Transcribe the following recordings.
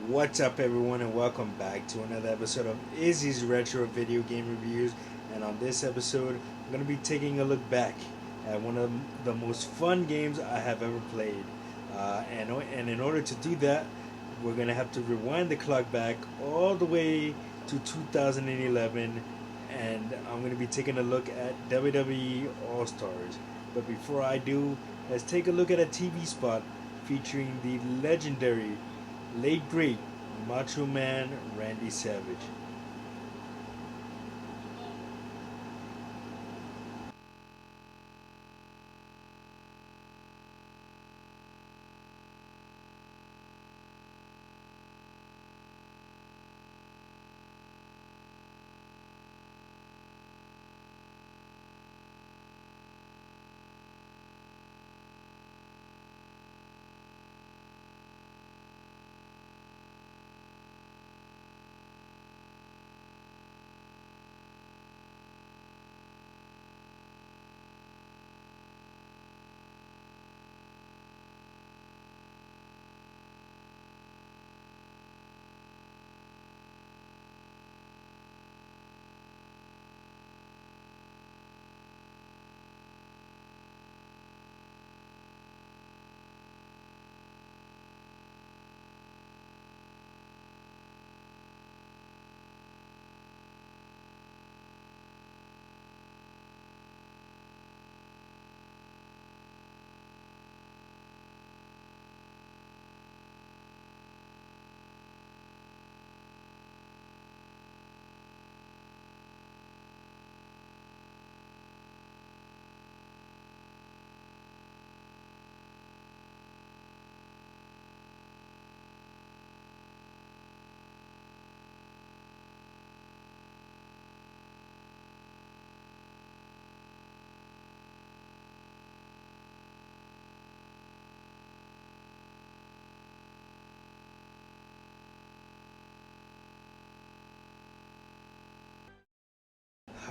What's up, everyone, and welcome back to another episode of Izzy's Retro Video Game Reviews. And on this episode, I'm going to be taking a look back at one of the most fun games I have ever played. And in order to do that, we're going to have to rewind the clock back all the way to 2011, and I'm going to be taking a look at WWE All Stars. But before I do, let's take a look at a TV spot featuring the legendary late great Macho Man Randy Savage.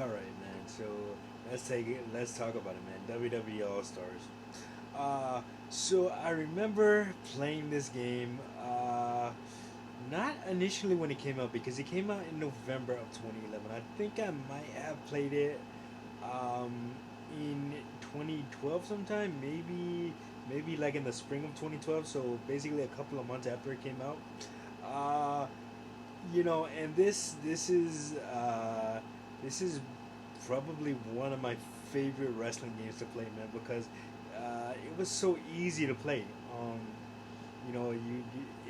All right, man. So let's take it. Let's talk about it, man. WWE All Stars. So I remember playing this game. Not initially when it came out because it came out in November of 2011. I think I might have played it um, in 2012 sometime. Maybe like in the spring of 2012. So basically a couple of months after it came out. Uh, and this is probably one of my favorite wrestling games to play, man, because it was so easy to play.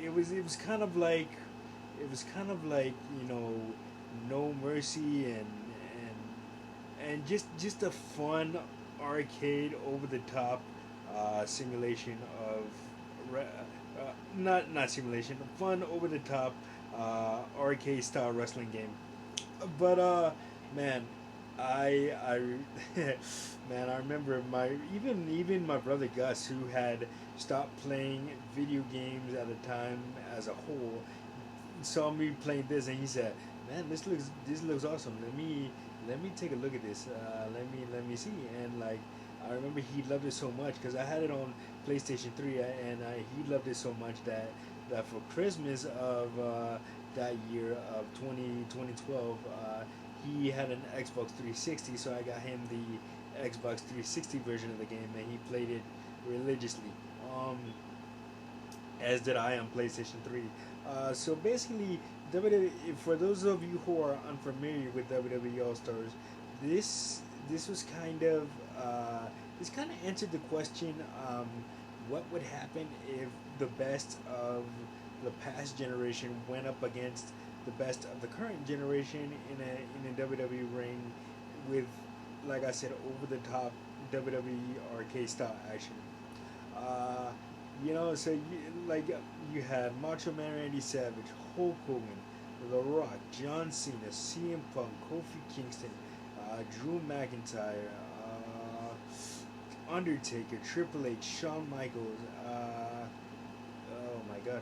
It was kind of like you know No Mercy and just a fun arcade over the top simulation of not simulation, fun over the top arcade style wrestling game. But man, I man, I remember my even my brother Gus, who had stopped playing video games at the time as a whole, saw me playing this, and he said, "Man, this looks awesome. Let me take a look at this. Let me see." And like, I remember he loved it so much because I had it on PlayStation 3, and he loved it so much that for Christmas of that year of 2012, he had an Xbox 360, so I got him the Xbox 360 version of the game, and he played it religiously. Um, as did I on PlayStation 3. So basically, WWE, for those of you who are unfamiliar with WWE All Stars, this this was kind of this kind of answered the question, what would happen if the best of the past generation went up against the best of the current generation in a WWE ring with, like I said, over the top WWE arcade style action. Uh, so you had Macho Man Randy Savage, Hulk Hogan, The Rock, John Cena, CM Punk, Kofi Kingston, Drew McIntyre, Undertaker, Triple H, Shawn Michaels, oh my God,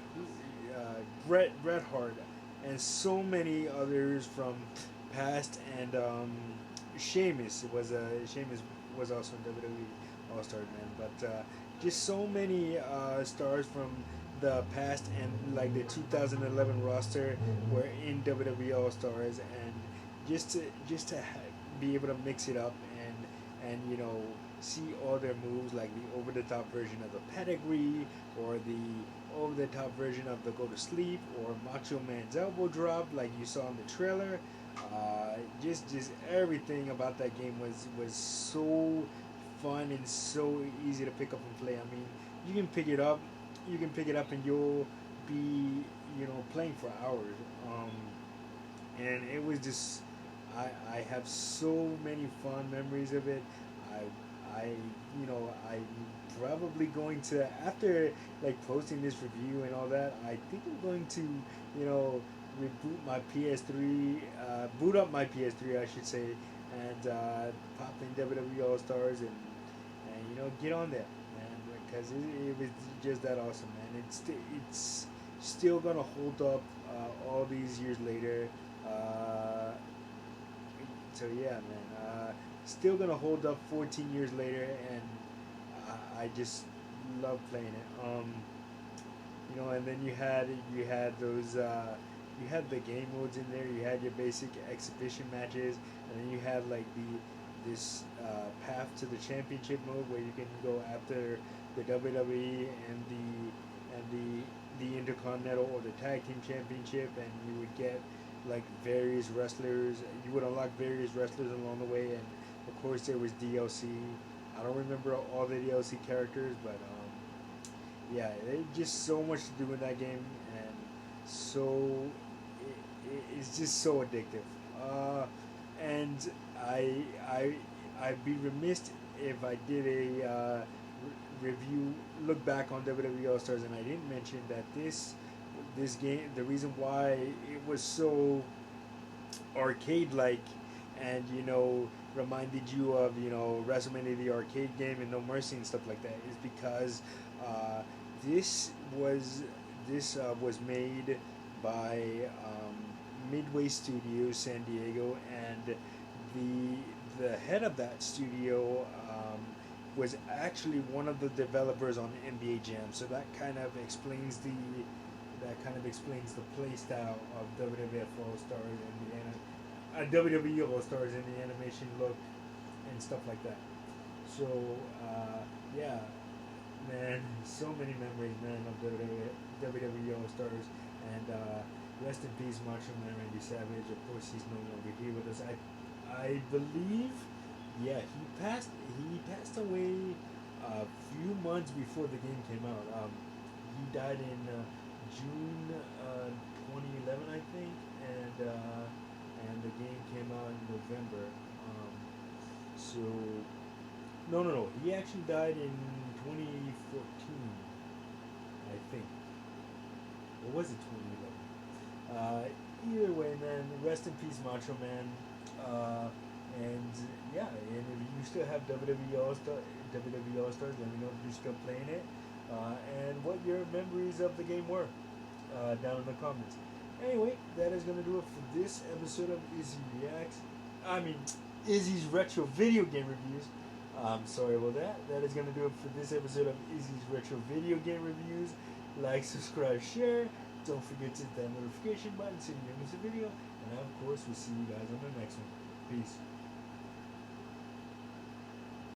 Bret Hart, and so many others from past. And Sheamus was also in WWE All Star, man. But just so many stars from the past and like the 2011 roster were in WWE All Stars, and be able to mix it up and see all their moves, like the over the top version of the pedigree, or the over the top version of the go to sleep, or Macho Man's elbow drop like you saw in the trailer. Just everything about that game was so fun and so easy to pick up and play. I mean, you can pick it up, and you'll be playing for hours. And it was just I have so many fond memories of it. I I'm probably going to, after like posting this review and all that, I think I'm going to reboot my PS3, boot up my PS3 I should say, and pop in WWE All Stars, and get on there, man, because it was just that awesome, man. It's still gonna hold up all these years later. Uh, so yeah, man. Still gonna hold up 14 years later, and I just love playing it. And then you had those you had the game modes in there. You had your basic exhibition matches, and then you had like this path to the championship mode where you can go after the WWE and the Intercontinental or the Tag Team Championship, and you would get like various wrestlers. You would unlock various wrestlers along the way, and of course there was DLC. I don't remember all the DLC characters, but yeah, there's just so much to do in that game, and so it's just so addictive. And I I I'd be remiss if I did a review look back on WWE All Stars and I didn't mention that this game, the reason why it was so arcade like, and reminded you of WrestleMania the arcade game and No Mercy and stuff like that, is because uh, this was this was made by Midway Studios San Diego, and the head of that studio was actually one of the developers on NBA Jam. So that kind of explains the play style of WWF All Stars and WWE All Stars and the animation look and stuff like that. So yeah, man, so many memories, man, of WWE All Stars, and rest in peace, Macho Man Randy Savage. Of course, he's no longer here with us. I believe, yeah, he passed away a few months before the game came out. He died in June 2011, I think, and the game came out in November. So no, he actually died in 2014, I think. Or was it 2011? Either way, man, rest in peace, Macho Man. And yeah, and if you still have WWE All Stars, let me know if you're still playing it, and what your memories of the game were, down in the comments. Anyway, that is gonna do it for this episode of Izzy Reacts. I mean, Izzy's retro video game reviews. Sorry about that. That is gonna do it for this episode of Izzy's retro video game reviews. Like, subscribe, share. Don't forget to hit that notification button so you don't miss a video. And of course, we'll see you guys on the next one. Peace.